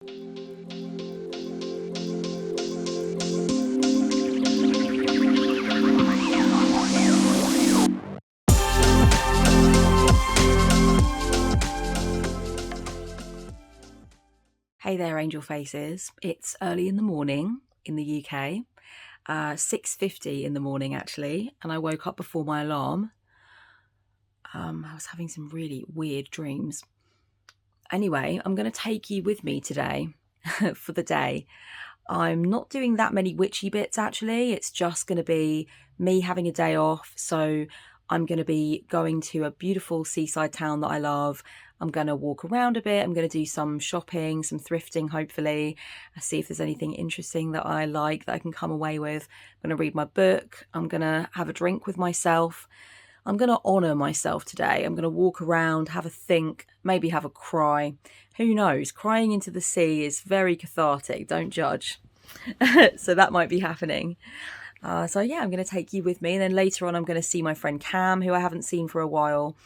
Hey there, angel faces. It's early in the morning in the UK, 6:50 in the morning actually, and I woke up before my alarm. I was having some really weird dreams. Anyway, I'm going to take you with me today for the day. I'm not doing that many witchy bits actually. It's just going to be me having a day off. So I'm going to be going to a beautiful seaside town that I love. I'm going to walk around a bit. I'm going to do some shopping, some thrifting, hopefully. See if there's anything interesting that I like that I can come away with. I'm going to read my book. I'm going to have a drink with myself. I'm going to honour myself today. I'm going to walk around, have a think, maybe have a cry. Who knows? Crying into the sea is very cathartic. Don't judge. So that might be happening. So yeah, I'm going to take you with me. And then later on, I'm going to see my friend Cam, who I haven't seen for a while.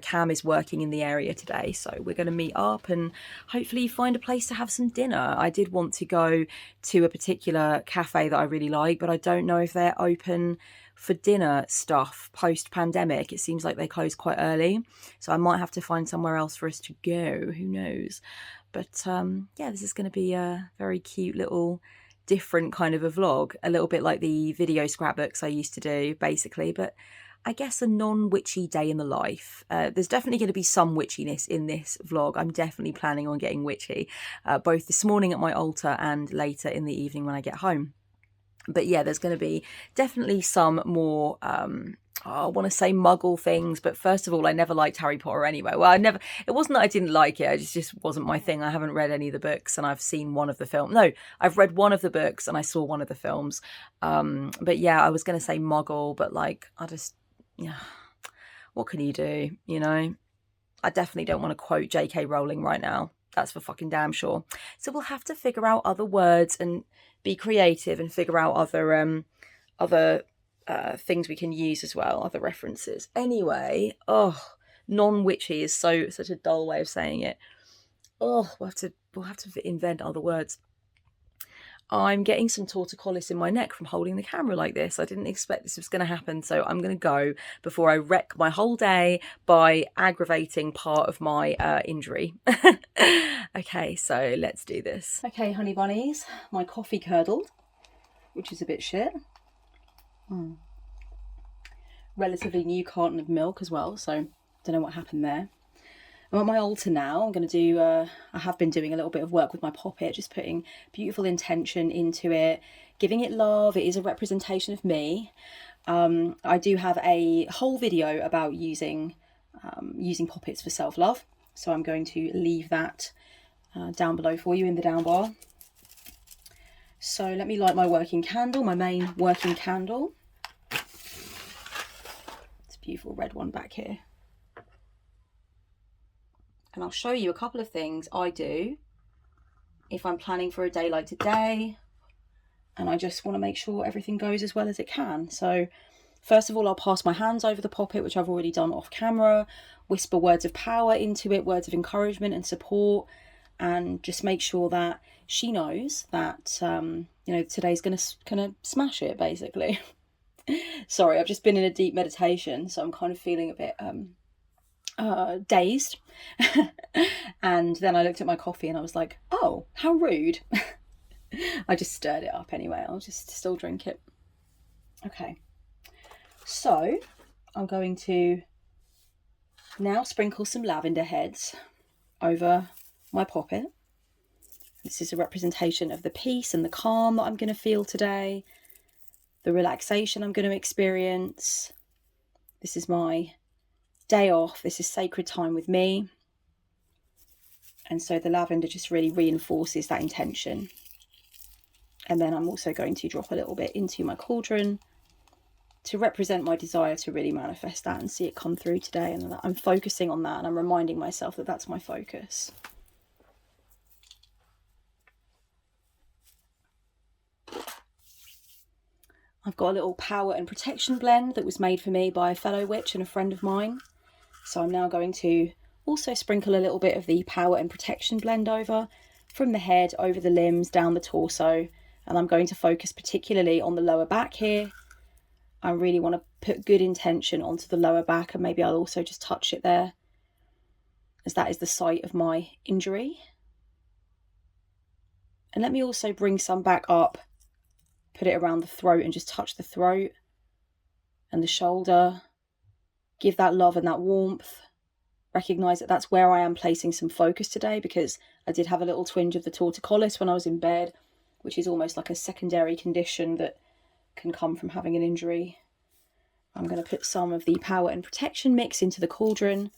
Cam is working in the area today, so we're going to meet up and hopefully find a place to have some dinner. I did want to go to a particular cafe that I really like, but I don't know if they're open for dinner stuff post-pandemic. It seems like they close quite early, so I might have to find somewhere else for us to go. Who knows? But yeah, this is going to be a very cute little different kind of a vlog, a little bit like the video scrapbooks I used to do, basically, but I guess a non-witchy day in the life. There's definitely going to be some witchiness in this vlog. I'm definitely planning on getting witchy, both this morning at my altar and later in the evening when I get home. But yeah, there's going to be definitely some more, I want to say muggle things, but first of all, I never liked Harry Potter anyway. Well, it wasn't that I didn't like it, it just wasn't my thing. I haven't read any of the books and I've seen one of the films. No, I've read one of the books and I saw one of the films. But yeah, I was going to say muggle, but like, yeah, what can you do, you know? I definitely don't want to quote J.K. Rowling right now. That's for fucking damn sure. So we'll have to figure out other words and be creative and figure out other things we can use as well, other references. Anyway, non-witchy is such a dull way of saying it. We'll have to invent other words. I'm getting some torticollis in my neck from holding the camera like this. I didn't expect this was going to happen, so I'm going to go before I wreck my whole day by aggravating part of my injury. Okay, so let's do this. Okay, honey bunnies, my coffee curdled, which is a bit shit. Relatively new carton of milk as well, so don't know what happened there. I'm at my altar now. I'm going to do, I have been doing a little bit of work with my poppet, just putting beautiful intention into it, giving it love. It is a representation of me. I do have a whole video about using poppets for self-love. So I'm going to leave that down below for you in the down bar. So let me light my working candle, my main working candle. It's a beautiful red one back here. And I'll show you a couple of things I do if I'm planning for a day like today and I just want to make sure everything goes as well as it can. So first of all, I'll pass my hands over the poppet, which I've already done off camera, whisper words of power into it, words of encouragement and support, and just make sure that she knows that, you know, today's going to smash it, basically. Sorry, I've just been in a deep meditation, so I'm kind of feeling a bit dazed. And then I looked at my coffee and I was like, oh, how rude. I just stirred it up anyway. I'll just still drink it. Okay, so I'm going to now sprinkle some lavender heads over my poppet. This is a representation of the peace and the calm that I'm going to feel today, the relaxation I'm going to experience. This is my day off. This is sacred time with me. And so the lavender just really reinforces that intention. And then I'm also going to drop a little bit into my cauldron to represent my desire to really manifest that and see it come through today. And I'm focusing on that and I'm reminding myself that that's my focus. I've got a little power and protection blend that was made for me by a fellow witch and a friend of mine. So I'm now going to also sprinkle a little bit of the power and protection blend over, from the head over the limbs, down the torso. And I'm going to focus particularly on the lower back here. I really want to put good intention onto the lower back, and maybe I'll also just touch it there, as that is the site of my injury. And let me also bring some back up, put it around the throat and just touch the throat and the shoulder. Give that love and that warmth. Recognise that that's where I am placing some focus today, because I did have a little twinge of the torticollis when I was in bed, which is almost like a secondary condition that can come from having an injury. I'm going to put some of the power and protection mix into the cauldron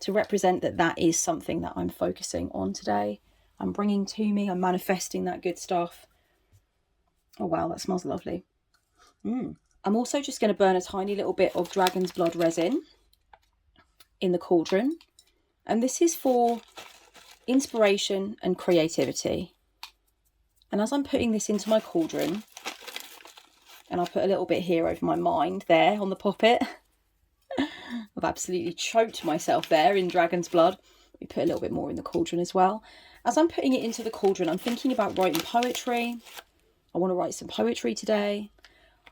to represent that that is something that I'm focusing on today. I'm bringing to me, I'm manifesting that good stuff. Oh wow, that smells lovely. I'm also just going to burn a tiny little bit of dragon's blood resin in the cauldron. And this is for inspiration and creativity. And as I'm putting this into my cauldron, and I'll put a little bit here over my mind there on the poppet. I've absolutely choked myself there in dragon's blood. We put a little bit more in the cauldron as well. As I'm putting it into the cauldron, I'm thinking about writing poetry. I want to write some poetry today.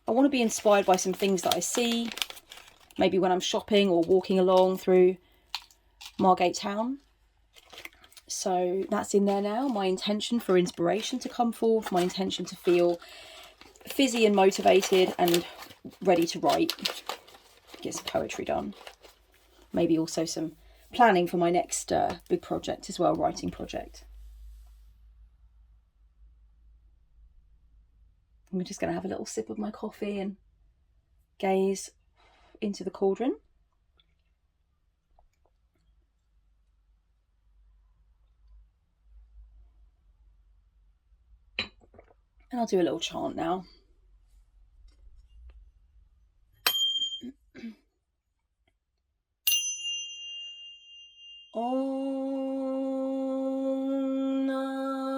I want to be inspired by some things that I see, maybe when I'm shopping or walking along through Margate Town. So that's in there now. My intention for inspiration to come forth, my intention to feel fizzy and motivated and ready to write, get some poetry done. Maybe also some planning for my next big project as well, writing project. I'm just going to have a little sip of my coffee and gaze into the cauldron. And I'll do a little chant now. Om Namo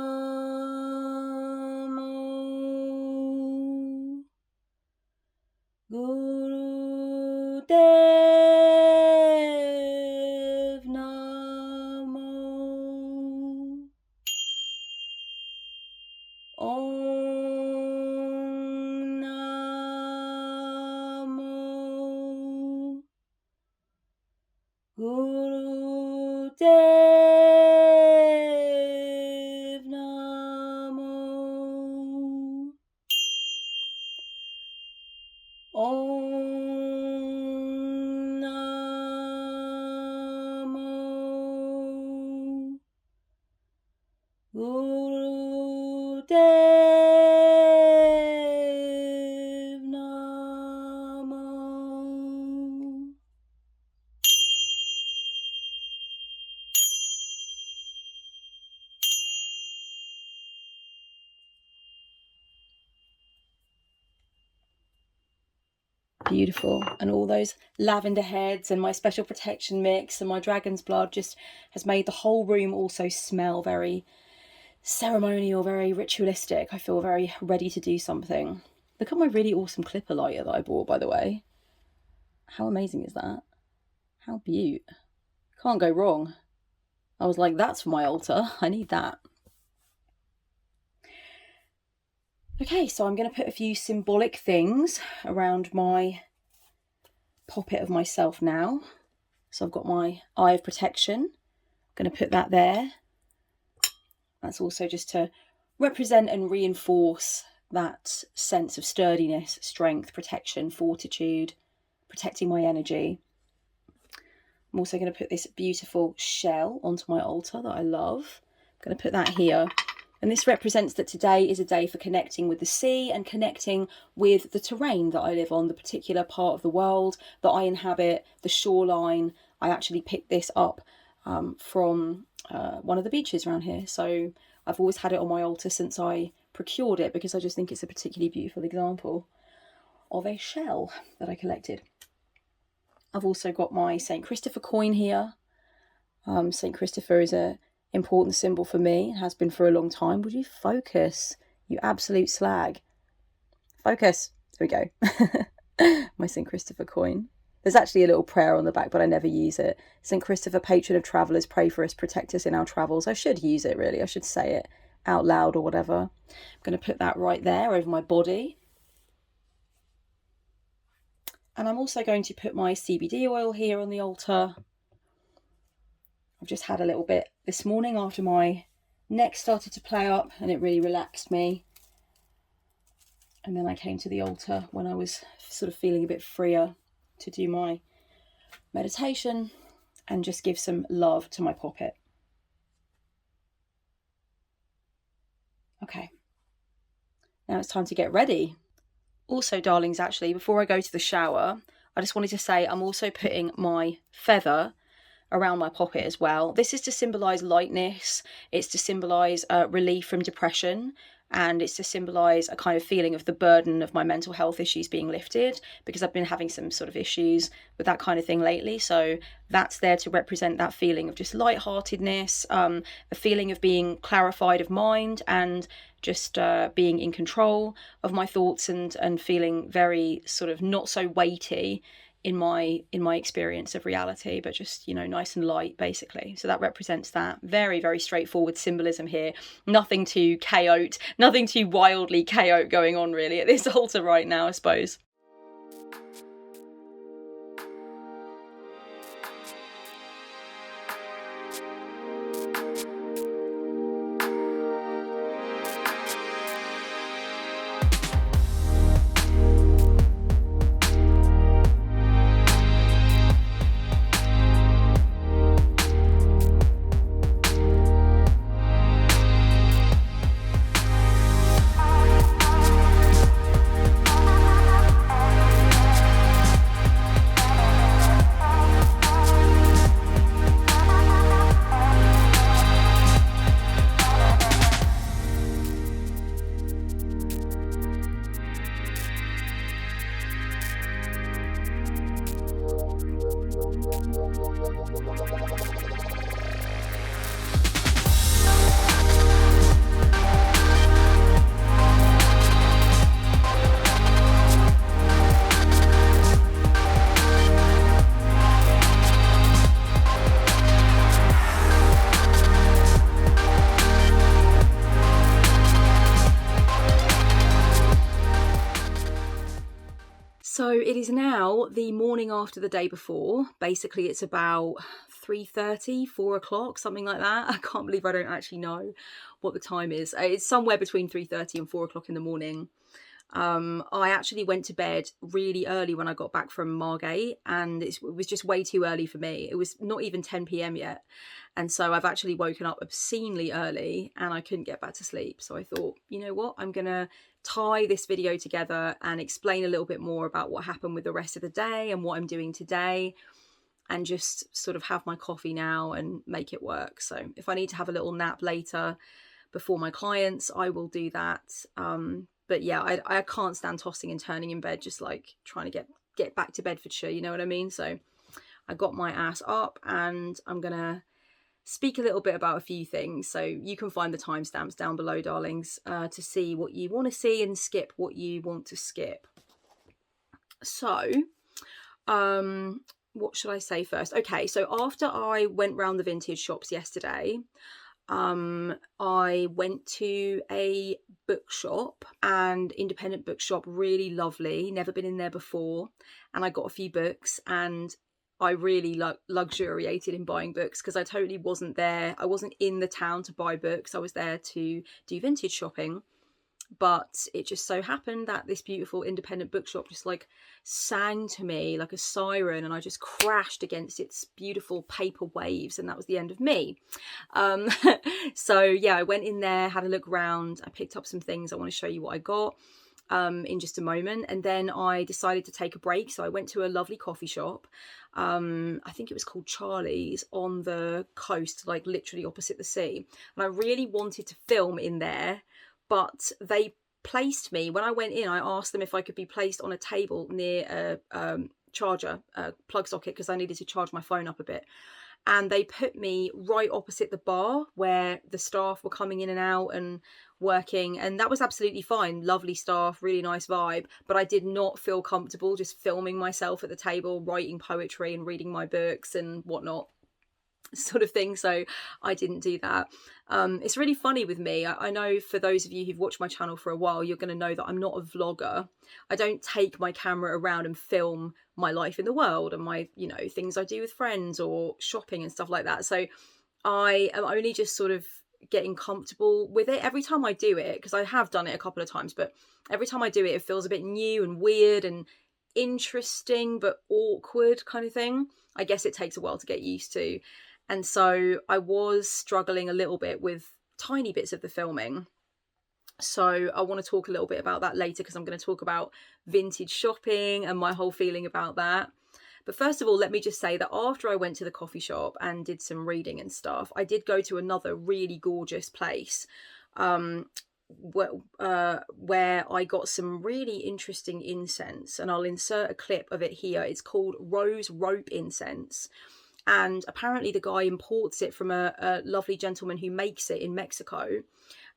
Gurudev Namo. Om Namo Gurudev Namo. Om Namo Gurudev Namo. Beautiful. And all those lavender heads and my special protection mix and my dragon's blood just has made the whole room also smell very ceremonial, very ritualistic. I feel very ready to do something. Look at my really awesome clipper lighter that I bought, by the way. How amazing is that? How beaut. Can't go wrong. I was like, that's for my altar. I need that. Okay, so I'm going to put a few symbolic things around my poppet of myself now. So I've got my eye of protection. I'm going to put that there. That's also just to represent and reinforce that sense of sturdiness, strength, protection, fortitude, protecting my energy. I'm also going to put this beautiful shell onto my altar that I love. I'm going to put that here. And this represents that today is a day for connecting with the sea and connecting with the terrain that I live on, the particular part of the world that I inhabit, the shoreline. I actually picked this up from one of the beaches around here. So I've always had it on my altar since I procured it, because I just think it's a particularly beautiful example of a shell that I collected. I've also got my St. Christopher coin here. St. Christopher is a important symbol for me. It has been for a long time. Would you focus, you absolute slag? Focus. There we go. My St. Christopher coin. There's actually a little prayer on the back, but I never use it. St. Christopher, patron of travellers, pray for us, protect us in our travels. I should use it, really. I should say it out loud or whatever. I'm going to put that right there over my body. And I'm also going to put my CBD oil here on the altar. I've just had a little bit this morning after my neck started to play up, and it really relaxed me. And then I came to the altar when I was sort of feeling a bit freer to do my meditation and just give some love to my poppet. Okay, now it's time to get ready. Also, darlings, actually, before I go to the shower, I just wanted to say I'm also putting my feather around my poppet as well. This is to symbolise lightness. It's to symbolise relief from depression. And it's to symbolise a kind of feeling of the burden of my mental health issues being lifted, because I've been having some sort of issues with that kind of thing lately. So that's there to represent that feeling of just lightheartedness, a feeling of being clarified of mind, and just being in control of my thoughts, and feeling very sort of not so weighty in my experience of reality, but just, you know, nice and light, basically. So that represents that. Very, very straightforward symbolism here. Nothing too chaotic, nothing too wildly chaotic going on really at this altar right now, I suppose. So it is now the morning after the day before. Basically, it's about 3:30, 4 o'clock, something like that. I can't believe I don't actually know what the time is. It's somewhere between 3:30 and 4 o'clock in the morning. I actually went to bed really early when I got back from Margate, and it was just way too early for me. It was not even 10 p.m. yet. And so I've actually woken up obscenely early and I couldn't get back to sleep. So I thought, you know what, I'm going to tie this video together and explain a little bit more about what happened with the rest of the day and what I'm doing today, and just sort of have my coffee now and make it work. So if I need to have a little nap later before my clients, I will do that. But yeah, I can't stand tossing and turning in bed, just like trying to get back to Bedfordshire, you know what I mean? So I got my ass up and I'm going to speak a little bit about a few things. So you can find the timestamps down below, darlings, to see what you want to see and skip what you want to skip. So, what should I say first? Okay, so after I went round the vintage shops yesterday, I went to a bookshop, and independent bookshop, really lovely, never been in there before, and I got a few books, and I really luxuriated in buying books because I totally wasn't there. I wasn't in the town to buy books. I was there to do vintage shopping. But it just so happened that this beautiful independent bookshop just like sang to me like a siren, and I just crashed against its beautiful paper waves, and that was the end of me. So yeah, I went in there, had a look around, I picked up some things. I want to show you what I got in just a moment. And then I decided to take a break. So I went to a lovely coffee shop. I think it was called Charlie's, on the coast, like literally opposite the sea. And I really wanted to film in there, but they placed me, when I went in, I asked them if I could be placed on a table near a charger, a plug socket, because I needed to charge my phone up a bit. and they put me right opposite the bar where the staff were coming in and out and working, and that was absolutely fine. Lovely staff, really nice vibe, but I did not feel comfortable just filming myself at the table, writing poetry and reading my books and whatnot, sort of thing. So I didn't do that. It's really funny with me. I know for those of you who've watched my channel for a while, you're going to know that I'm not a vlogger. I don't take my camera around and film my life in the world and my, you know, things I do with friends or shopping and stuff like that. So I am only just sort of getting comfortable with it every time I do it, because I have done it a couple of times, but every time I do it, it feels a bit new and weird and interesting but awkward kind of thing. I guess it takes a while to get used to. And so I was struggling a little bit with tiny bits of the filming. So I want to talk a little bit about that later, because I'm going to talk about vintage shopping and my whole feeling about that. But first of all, let me just say that after I went to the coffee shop and did some reading and stuff, I did go to another really gorgeous place where I got some really interesting incense, and I'll insert a clip of it here. It's called rose rope incense. And apparently the guy imports it from a lovely gentleman who makes it in Mexico.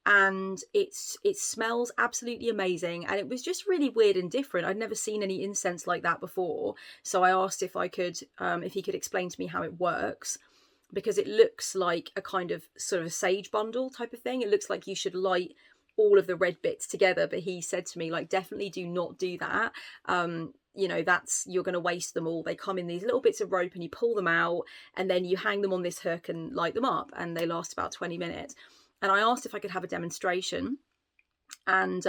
And it smells absolutely amazing. And it was just really weird and different. I'd never seen any incense like that before. So I asked if he could explain to me how it works, because it looks like a kind of sort of a sage bundle type of thing. It looks like you should light all of the red bits together. But he said to me, like, definitely do not do that. You know, you're going to waste them all. They come in these little bits of rope and you pull them out and then you hang them on this hook and light them up, and they last about 20 minutes. And I asked if I could have a demonstration, and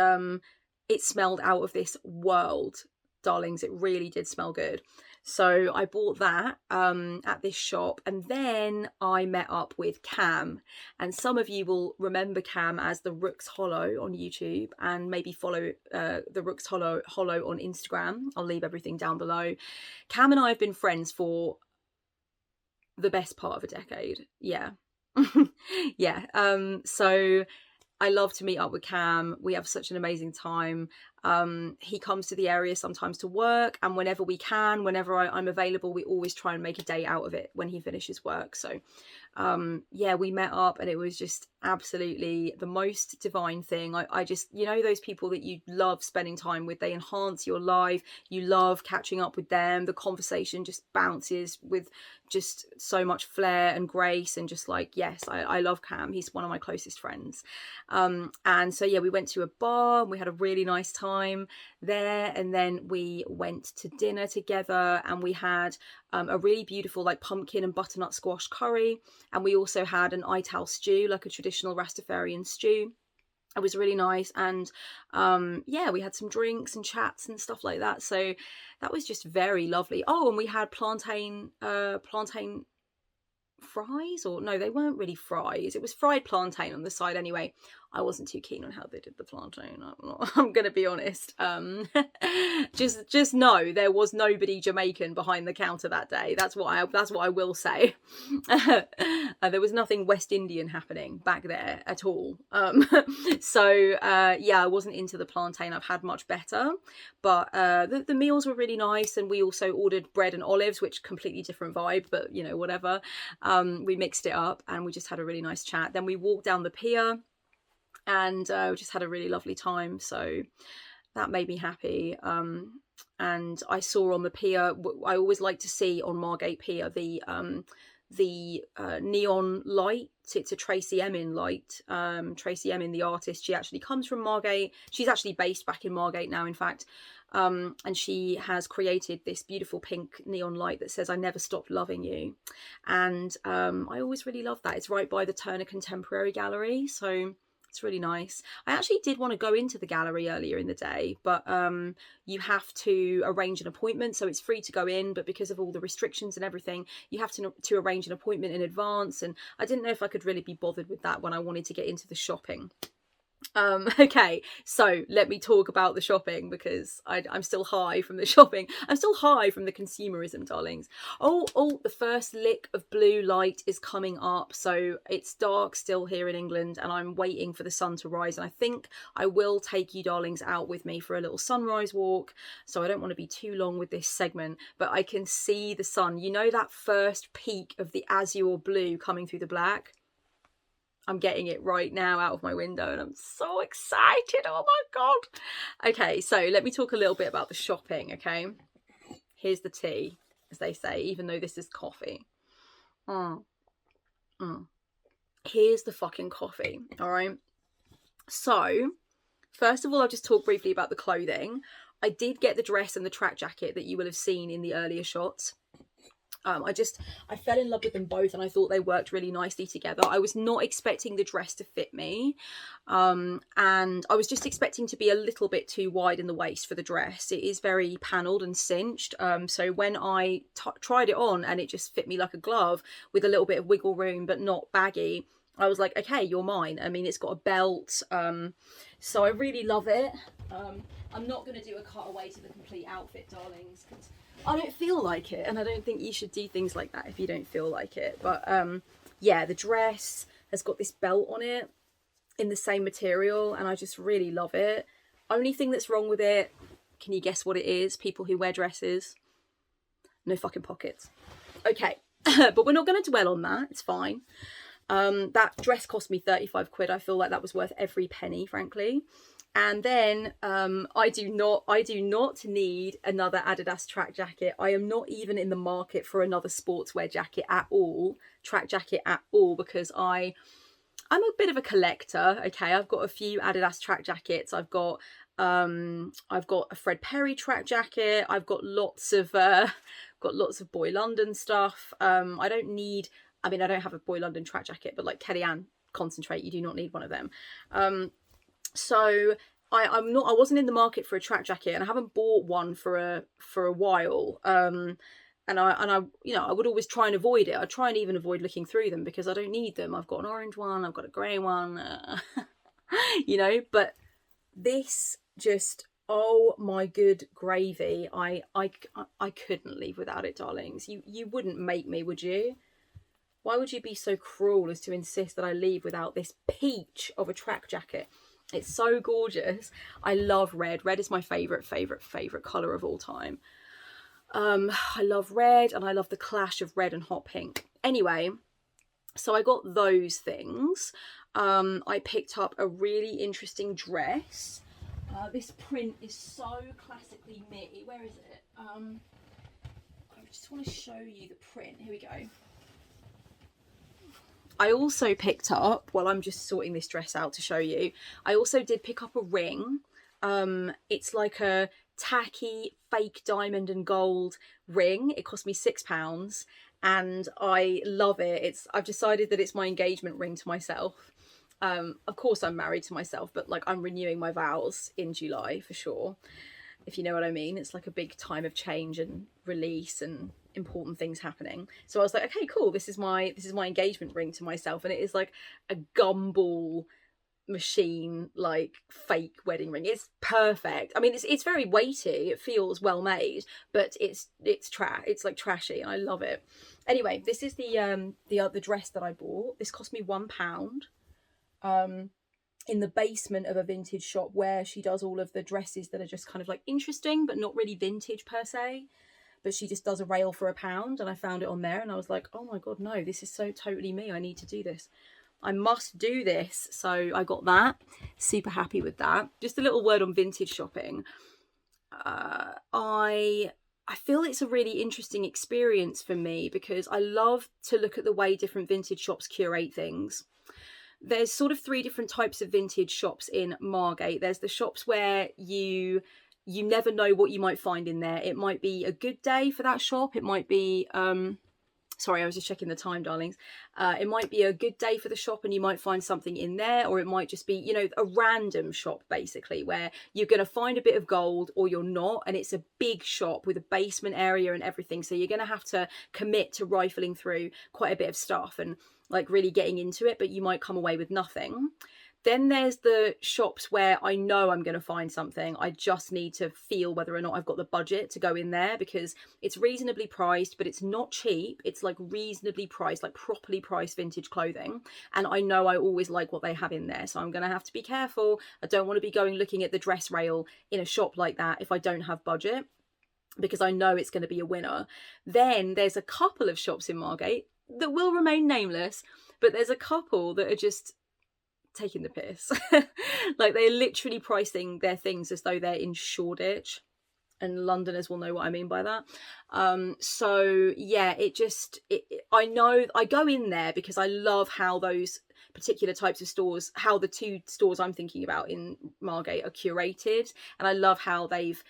it smelled out of this world, darlings. It really did smell good. So I bought that at this shop, and then I met up with Cam. And some of you will remember Cam as the Rooks Hollow on YouTube, and maybe follow the Rooks Hollow on Instagram. I'll leave everything down below. Cam and I have been friends for the best part of a decade. Yeah. Yeah. So I love to meet up with Cam. We have such an amazing time. He comes to the area sometimes to work, and whenever we can, whenever I'm available, we always try and make a day out of it when he finishes work. So yeah, we met up, and it was just absolutely the most divine thing. I just, you know, those people that you love spending time with, they enhance your life. You love catching up with them. The conversation just bounces with just so much flair and grace, and just like, yes, I love Cam. He's one of my closest friends. And so yeah, we went to a bar and we had a really nice time there, and then we went to dinner together, and we had a really beautiful like pumpkin and butternut squash curry, and we also had an ital stew, like a traditional Rastafarian stew. It was really nice. And yeah, we had some drinks and chats and stuff like that, so that was just very lovely. Oh, and we had plantain fries, or no, they weren't really fries, it was fried plantain on the side. Anyway, I wasn't too keen on how they did the plantain. I'm gonna be honest. Just know there was nobody Jamaican behind the counter that day. That's what I will say. There was nothing West Indian happening back there at all. So yeah, I wasn't into the plantain. I've had much better, but the meals were really nice, and we also ordered bread and olives, which completely different vibe, but you know, whatever. We mixed it up, and we just had a really nice chat. Then we walked down the pier, and we just had a really lovely time, so that made me happy. And I saw on the pier, I always like to see on Margate Pier the neon light. It's a Tracy Emin light. Tracy Emin, the artist, she actually comes from Margate. She's actually based back in Margate now, in fact. And she has created this beautiful pink neon light that says, "I never stopped loving you." And I always really love that. It's right by the Turner Contemporary Gallery, so it's really nice. I actually did want to go into the gallery earlier in the day, but you have to arrange an appointment. So it's free to go in, but because of all the restrictions and everything, you have to arrange an appointment in advance. And I didn't know if I could really be bothered with that when I wanted to get into the shopping. Okay, so let me talk about the shopping because I'm still high from the shopping. I'm still high from the consumerism, darlings. Oh, the first lick of blue light is coming up. So it's dark still here in England and I'm waiting for the sun to rise. And I think I will take you darlings out with me for a little sunrise walk. So I don't want to be too long with this segment, but I can see the sun. You know that first peak of the azure blue coming through the black? I'm getting it right now out of my window and I'm so excited. Oh my God. Okay, so let me talk a little bit about the shopping, okay? Here's the tea, as they say, even though this is coffee. Here's the fucking coffee, all right? So, first of all, I'll just talk briefly about the clothing. I did get the dress and the track jacket that you will have seen in the earlier shots. I fell in love with them both and I thought they worked really nicely together. I was not expecting the dress to fit me. And I was just expecting to be a little bit too wide in the waist for the dress. It is very panelled and cinched. So when I tried it on and it just fit me like a glove with a little bit of wiggle room, but not baggy, I was like, okay, you're mine. I mean, it's got a belt. So I really love it. I'm not going to do a cutaway to the complete outfit, darlings, because I don't feel like it, and I don't think you should do things like that if you don't feel like it. But yeah, the dress has got this belt on it in the same material, and I just really love it. Only thing that's wrong with it, can you guess what it is, people who wear dresses? No fucking pockets. Okay, but we're not going to dwell on that. It's fine. That dress cost me 35 quid. I feel like that was worth every penny, frankly. And then I do not need another Adidas track jacket. I am not even in the market for another sportswear jacket at all, track jacket at all, because I'm a bit of a collector. Okay, I've got a few Adidas track jackets. I've got a Fred Perry track jacket. I've got lots of Boy London stuff. I don't have a Boy London track jacket, but like Kellyanne, concentrate. You do not need one of them. So I wasn't in the market for a track jacket, and I haven't bought one for a while. And I would always try and avoid it. I try and even avoid looking through them because I don't need them. I've got an orange one, I've got a grey one, but this just, oh my good gravy. I couldn't leave without it, darlings. You wouldn't make me, would you? Why would you be so cruel as to insist that I leave without this peach of a track jacket? It's so gorgeous. I love red. Red is my favorite colour of all time. I love red, and I love the clash of red and hot pink. Anyway, so I got those things. I picked up a really interesting dress. This print is so classically me. Where is it? I just want to show you the print. Here we go. I also picked up, while I'm just sorting this dress out to show you, I also did pick up a ring. It's like a tacky fake diamond and gold ring. It cost me £6 and I love it. I've decided that it's my engagement ring to myself. Of course I'm married to myself, but like I'm renewing my vows in July for sure, if you know what I mean. It's like a big time of change and release and important things happening. So I was like, okay, cool, this is my engagement ring to myself, and it is like a gumball machine, like fake wedding ring. It's perfect. I mean, it's very weighty, it feels well made, but it's like trashy, and I love it. Anyway, this is the dress that I bought. This cost me £1. In the basement of a vintage shop where she does all of the dresses that are just kind of like interesting but not really vintage per se, but she just does a rail for £1, and I found it on there and I was like, oh my god, no, this is so totally me. I need to do this. I must do this. So I got that. Super happy with that. Just a little word on vintage shopping. I feel it's a really interesting experience for me because I love to look at the way different vintage shops curate things. There's sort of 3 different types of vintage shops in Margate. There's the shops where you never know what you might find in there. It might be a good day for that shop. It might be sorry, I was just checking the time, darlings. It might be a good day for the shop and you might find something in there, or it might just be, a random shop, basically, where you're going to find a bit of gold or you're not, and it's a big shop with a basement area and everything, so you're going to have to commit to rifling through quite a bit of stuff and like really getting into it, but you might come away with nothing. Then there's the shops where I know I'm going to find something. I just need to feel whether or not I've got the budget to go in there, because it's reasonably priced, but it's not cheap. It's like reasonably priced, like properly priced vintage clothing. And I know I always like what they have in there. So I'm going to have to be careful. I don't want to be going looking at the dress rail in a shop like that if I don't have budget, because I know it's going to be a winner. Then there's a couple of shops in Margate that will remain nameless, but there's a couple that are just taking the piss. Like, they're literally pricing their things as though they're in Shoreditch, and Londoners will know what I mean by that. So yeah, I know I go in there because I love how those particular types of stores, how the two stores I'm thinking about in Margate are curated, and I love how they've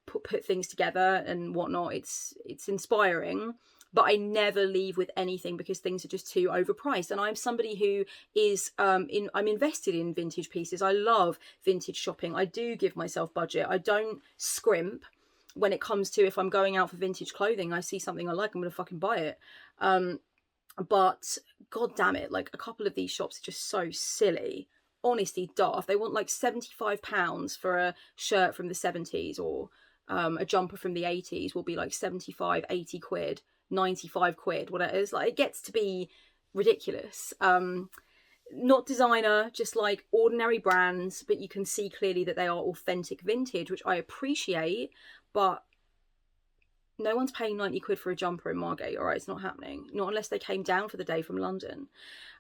put things together and whatnot. It's inspiring. But I never leave with anything because things are just too overpriced. And I'm somebody who is I'm invested in vintage pieces. I love vintage shopping. I do give myself budget. I don't scrimp when it comes to, if I'm going out for vintage clothing, I see something I like, I'm gonna fucking buy it. But god damn it, like, a couple of these shops are just so silly. Honestly, daft. They want like £75 for a shirt from the 70s, or a jumper from the 80s will be like 75, 80 quid. 95 quid, whatever it is. Like, it gets to be ridiculous. Not designer, just like ordinary brands, but you can see clearly that they are authentic vintage, which I appreciate. But no one's paying 90 quid for a jumper in Margate, all right? It's not happening. Not unless they came down for the day from London.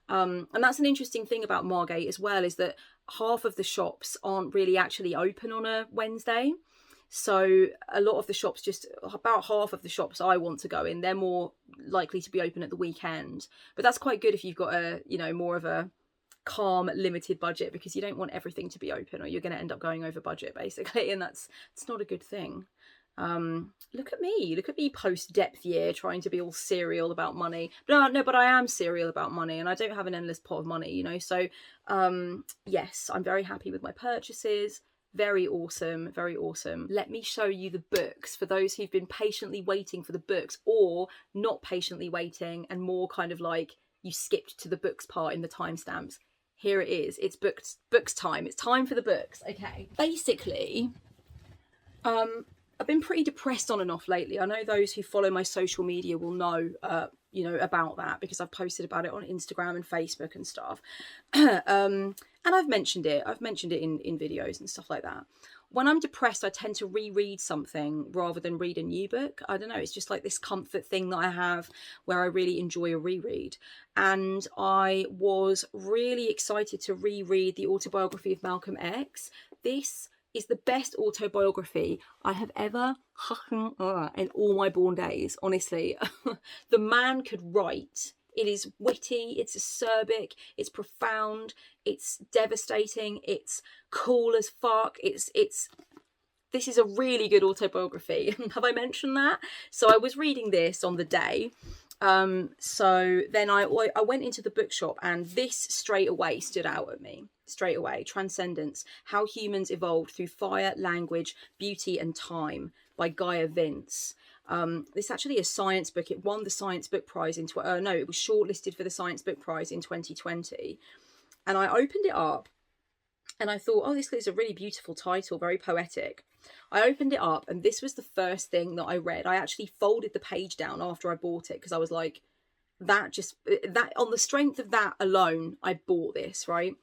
And that's an interesting thing about Margate as well, is that half of the shops aren't really actually open on a Wednesday. So a lot of the shops, just about half of the shops I want to go in, they're more likely to be open at the weekend. But that's quite good if you've got a, more of a calm, limited budget, because you don't want everything to be open, or you're going to end up going over budget, basically. And it's not a good thing. Look at me post depth year trying to be all serial about money. No, but I am serial about money, and I don't have an endless pot of money, So yes, I'm very happy with my purchases. Very awesome, very awesome. Let me show you the books for those who've been patiently waiting for the books, or not patiently waiting and more kind of like you skipped to the books part in the timestamps. Here it is. It's books time. It's time for the books. Okay. Basically, I've been pretty depressed on and off lately. I know those who follow my social media will know, about that, because I've posted about it on Instagram and Facebook and stuff. And I've mentioned it in videos and stuff like that. When I'm depressed, I tend to reread something rather than read a new book. I don't know, it's just like this comfort thing that I have where I really enjoy a reread. And I was really excited to reread the autobiography of Malcolm X. This is the best autobiography I have ever in all my born days, honestly. The man could write. It is witty, it's acerbic, it's profound, it's devastating, it's cool as fuck. This is a really good autobiography. Have I mentioned that? So I was reading this on the day. So then I went into the bookshop, and this straight away stood out at me. Straight away. Transcendence: How Humans Evolved Through Fire, Language, Beauty and Time by Gaia Vince. This actually a science book. It won the Science Book Prize it was shortlisted for the Science Book Prize in 2020. And I opened it up and I thought, oh, this is a really beautiful title, very poetic. I opened it up, and this was the first thing that I read. I actually folded the page down after I bought it, because I was like, that on the strength of that alone, I bought this, right?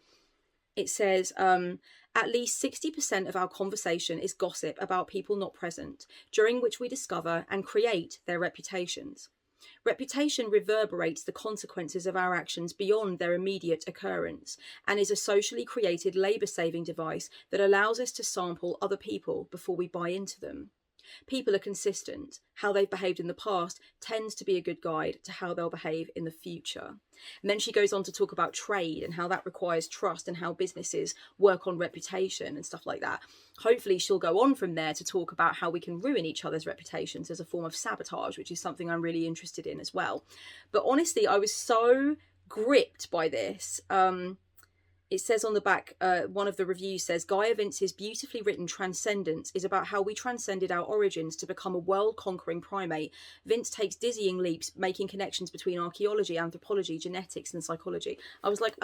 It says, at least 60% of our conversation is gossip about people not present, during which we discover and create their reputations. Reputation reverberates the consequences of our actions beyond their immediate occurrence, and is a socially created labour-saving device that allows us to sample other people before we buy into them. People are consistent. How they've behaved in the past tends to be a good guide to how they'll behave in the future. And then she goes on to talk about trade and how that requires trust, and how businesses work on reputation and stuff like that. Hopefully she'll go on from there to talk about how we can ruin each other's reputations as a form of sabotage, which is something I'm really interested in as well. But honestly, I was so gripped by this. it says on the back, one of the reviews says, Gaia Vince's beautifully written Transcendence is about how we transcended our origins to become a world-conquering primate. Vince takes dizzying leaps, making connections between archaeology, anthropology, genetics, and psychology. I was like,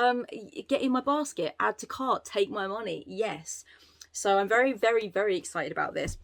get in my basket, add to cart, take my money. Yes. So I'm very, very, very excited about this.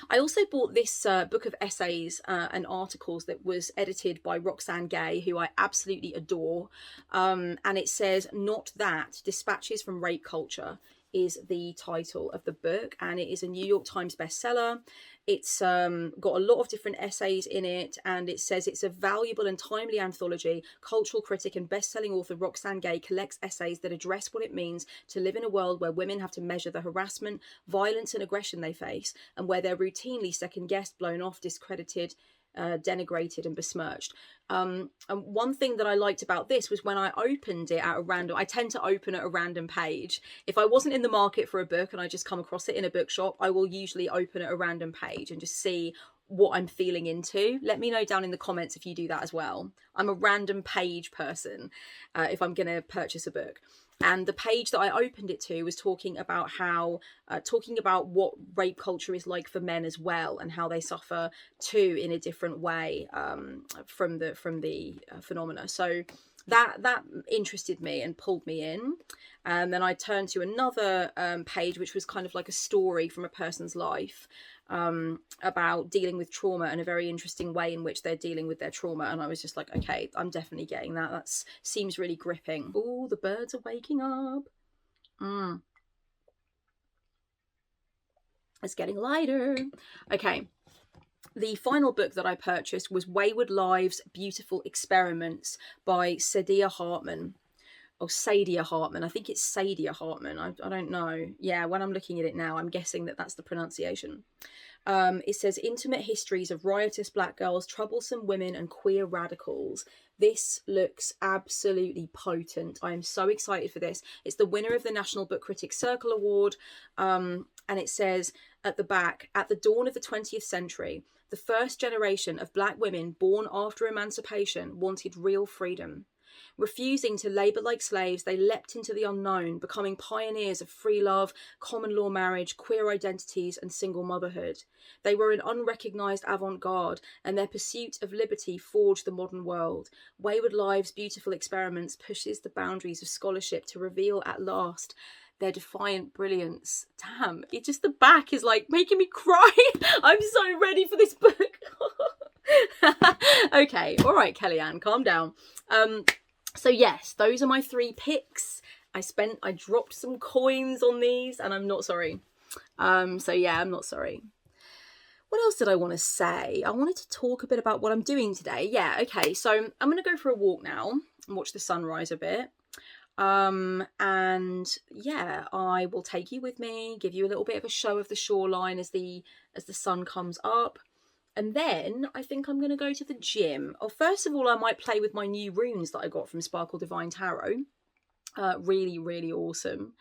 I also bought this book of essays and articles that was edited by Roxane Gay, who I absolutely adore. And it says, Not That, Dispatches from Rape Culture is the title of the book, and it is a New York Times bestseller. It's got a lot of different essays in it, and it says it's a valuable and timely anthology. Cultural critic and best-selling author Roxane Gay collects essays that address what it means to live in a world where women have to measure the harassment, violence and aggression they face, and where they're routinely second-guessed, blown off, discredited, denigrated and besmirched. And one thing that I liked about this was when I opened it at a random, I tend to open at a random page. If I wasn't in the market for a book and I just come across it in a bookshop, I will usually open at a random page and just see what I'm feeling into. Let me know down in the comments if you do that as well. I'm a random page person if I'm going to purchase a book. And the page that I opened it to was talking about what rape culture is like for men as well, and how they suffer too in a different way from the phenomena. So that interested me and pulled me in. And then I turned to another page, which was kind of like a story from a person's life about dealing with trauma and a very interesting way in which they're dealing with their trauma. And I was just like, okay, I'm definitely getting that. That seems really gripping. Oh, the birds are waking up. It's getting lighter. Okay. The final book that I purchased was Wayward Lives, Beautiful Experiments by Saidiya Hartman. Or Saidiya Hartman. I think it's Saidiya Hartman. I don't know. Yeah, when I'm looking at it now, I'm guessing that that's the pronunciation. It says intimate histories of riotous black girls, troublesome women and queer radicals. This looks absolutely potent. I am so excited for this. It's the winner of the National Book Critics Circle Award. And it says at the back, at the dawn of the 20th century, the first generation of black women born after emancipation wanted real freedom. Refusing to labour like slaves, they leapt into the unknown, becoming pioneers of free love, common law marriage, queer identities and single motherhood. They were an unrecognised avant-garde, and their pursuit of liberty forged the modern world. Wayward Lives, Beautiful Experiments pushes the boundaries of scholarship to reveal at last their defiant brilliance. Damn, it just, the back is like making me cry. I'm so ready for this book. Okay, all right, Kellyanne, calm down. So yes, those are my 3 picks. I dropped some coins on these and I'm not sorry. So yeah, I'm not sorry. What else did I want to say? I wanted to talk a bit about what I'm doing today. Yeah, okay, so I'm going to go for a walk now and watch the sunrise a bit. And yeah, I will take you with me, give you a little bit of a show of the shoreline as the sun comes up. And then I think I'm going to go to the gym. Or first of all, I might play with my new runes that I got from Sparkle Divine Tarot. Really, really awesome.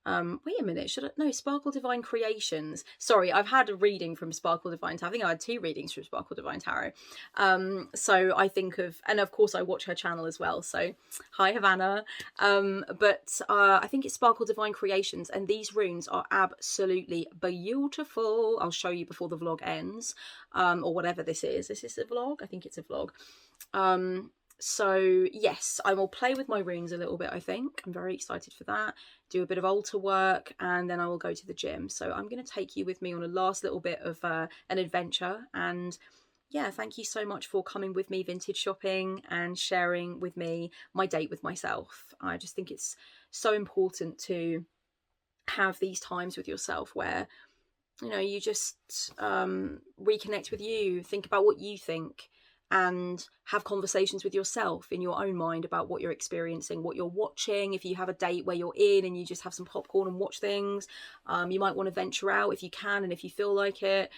Wait a minute, Sparkle Divine Creations. Sorry, I've had a reading from Sparkle Divine Tarot. I think I had 2 readings from Sparkle Divine Tarot. So I think of, and of course I watch her channel as well. So hi, Havana. But I think it's Sparkle Divine Creations, and these runes are absolutely beautiful. I'll show you before the vlog ends, or whatever this is. Is this a vlog? I think it's a vlog. So yes, I will play with my runes a little bit, I think. I'm very excited for that. Do a bit of altar work, and then I will go to the gym. So I'm going to take you with me on a last little bit of an adventure. And yeah, thank you so much for coming with me vintage shopping and sharing with me my date with myself. I just think it's so important to have these times with yourself where, you know, you just reconnect with you, think about what you think, and have conversations with yourself in your own mind about what you're experiencing, what you're watching. If you have a date where you're in and you just have some popcorn and watch things, you might want to venture out if you can and if you feel like it.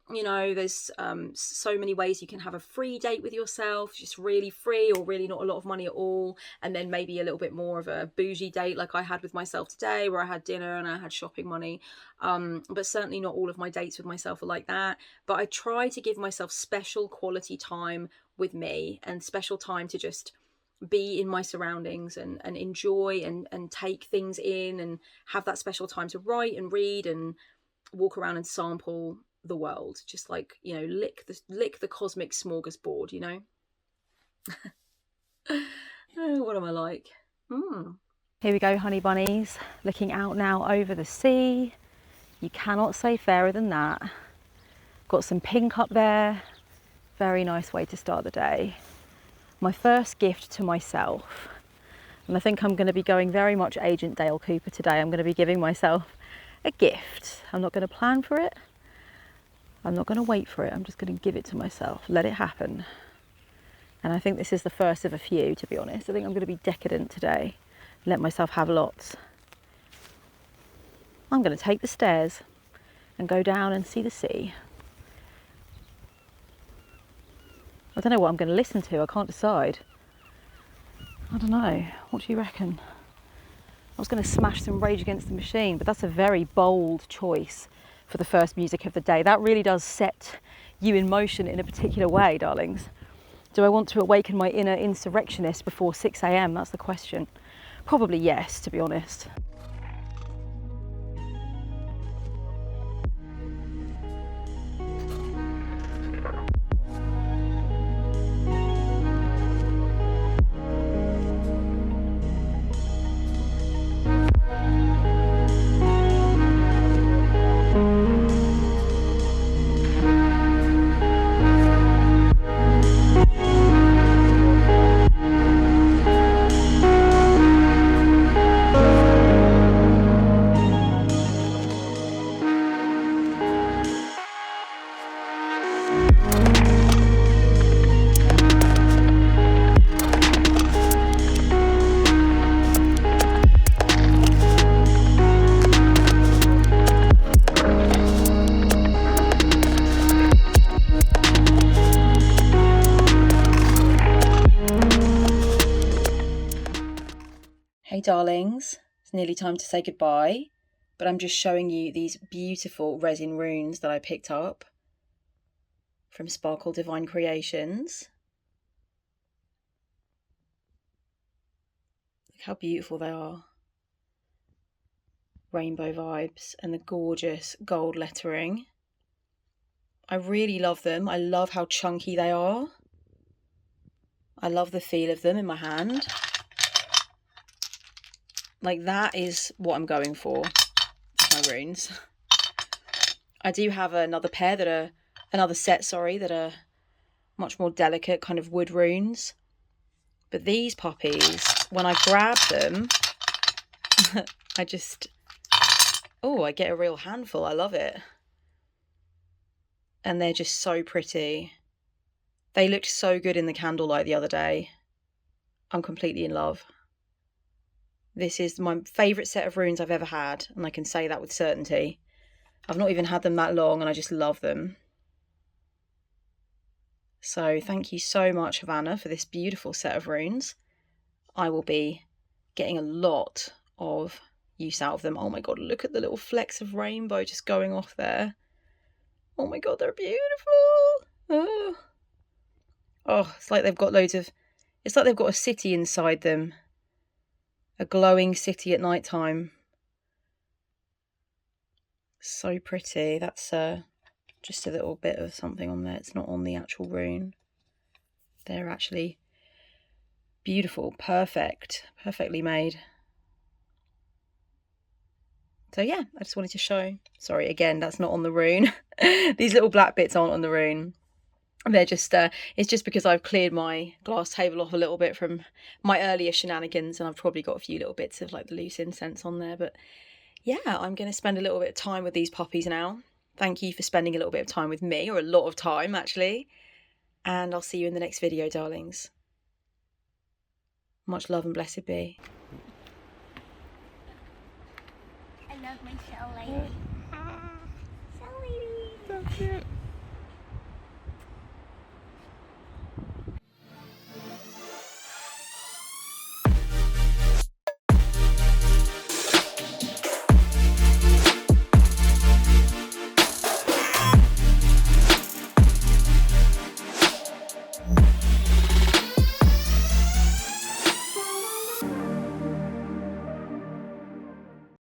You know, there's so many ways you can have a free date with yourself, just really free or really not a lot of money at all, and then maybe a little bit more of a bougie date like I had with myself today, where I had dinner and I had shopping money. But certainly not all of my dates with myself are like that. But I try to give myself special quality time with me and special time to just be in my surroundings and enjoy and take things in and have that special time to write and read and walk around and sample the world. Just like, you know, lick the cosmic smorgasbord, you know. Oh, what am I like? Here we go, honey bunnies, looking out now over the sea. You cannot say fairer than that. Got some pink up there. Very nice way to start the day. My first gift to myself. And I think I'm going to be going very much Agent Dale Cooper today. I'm going to be giving myself a gift. I'm not going to plan for it. I'm not going to wait for it. I'm just going to give it to myself. Let it happen. And I think this is the first of a few, to be honest. I think I'm going to be decadent today. Let myself have lots. I'm going to take the stairs and go down and see the sea. I don't know what I'm going to listen to. I can't decide. I don't know. What do you reckon? I was going to smash some Rage Against the Machine, but that's a very bold choice for the first music of the day. That really does set you in motion in a particular way, darlings. Do I want to awaken my inner insurrectionist before 6 a.m? That's the question. Probably yes, to be honest. Hey darlings, it's nearly time to say goodbye, but I'm just showing you these beautiful resin runes that I picked up from Sparkle Divine Creations. Look how beautiful they are. Rainbow vibes and the gorgeous gold lettering. I really love them. I love how chunky they are. I love the feel of them in my hand. Like, that is what I'm going for my runes. I do have another pair that are, another set, sorry, that are much more delicate kind of wood runes. But these puppies, when I grab them, I just, oh, I get a real handful. I love it. And they're just so pretty. They looked so good in the candlelight the other day. I'm completely in love. This is my favourite set of runes I've ever had, and I can say that with certainty. I've not even had them that long, and I just love them. So thank you so much, Havana, for this beautiful set of runes. I will be getting a lot of use out of them. Oh my god, look at the little flecks of rainbow just going off there. Oh my god, they're beautiful. Oh, it's like they've got loads of... It's like they've got a city inside them. A glowing city at night time. So pretty. That's just a little bit of something on there. It's not on the actual rune. They're actually beautiful, perfectly made. So yeah, I just wanted to show. Sorry, again, that's not on the rune. These little black bits aren't on the rune. They're just, it's just because I've cleared my glass table off a little bit from my earlier shenanigans, and I've probably got a few little bits of like the loose incense on there. But yeah, I'm going to spend a little bit of time with these puppies now. Thank you for spending a little bit of time with me, or a lot of time actually. And I'll see you in the next video, darlings. Much love and blessed be. I love my shell lady. Shell lady. So cute.